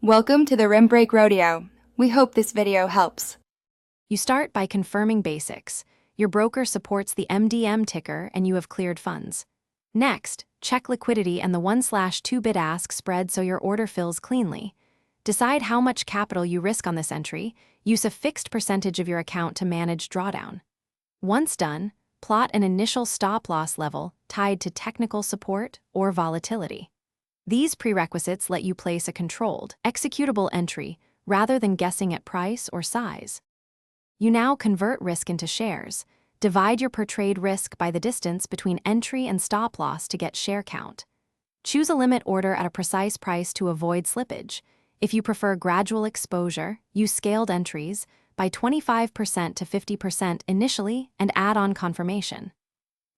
Welcome to the Rim Break Rodeo. We hope this video helps. You start by confirming basics. Your broker supports the MDM ticker and you have cleared funds. Next, check liquidity and the 1/2 bid-ask spread so your order fills cleanly. Decide how much capital you risk on this entry. Use a fixed percentage of your account to manage drawdown. Once done, plot an initial stop-loss level tied to technical support or volatility. These prerequisites let you place a controlled, executable entry rather than guessing at price or size. You now convert risk into shares. Divide your per-trade risk by the distance between entry and stop-loss to get share count. Choose a limit order at a precise price to avoid slippage. If you prefer gradual exposure, use scaled entries by 25% to 50% initially and add on confirmation.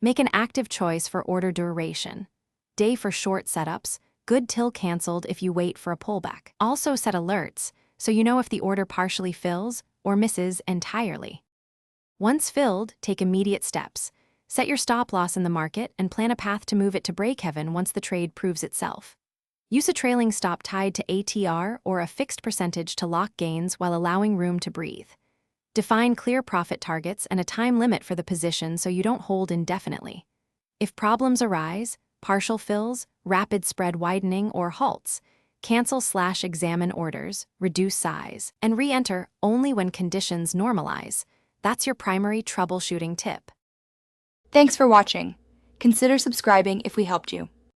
Make an active choice for order duration. Day for short setups, good till canceled if you wait for a pullback. Also set alerts so you know if the order partially fills or misses entirely. Once filled, take immediate steps. Set your stop loss in the market and plan a path to move it to break-even once the trade proves itself. Use a trailing stop tied to ATR or a fixed percentage to lock gains while allowing room to breathe. Define clear profit targets and a time limit for the position so you don't hold indefinitely. If problems arise, partial fills, rapid spread widening, or halts, cancel/examine orders, reduce size, and re-enter only when conditions normalize. That's your primary troubleshooting tip. Thanks for watching. Consider subscribing if we helped you.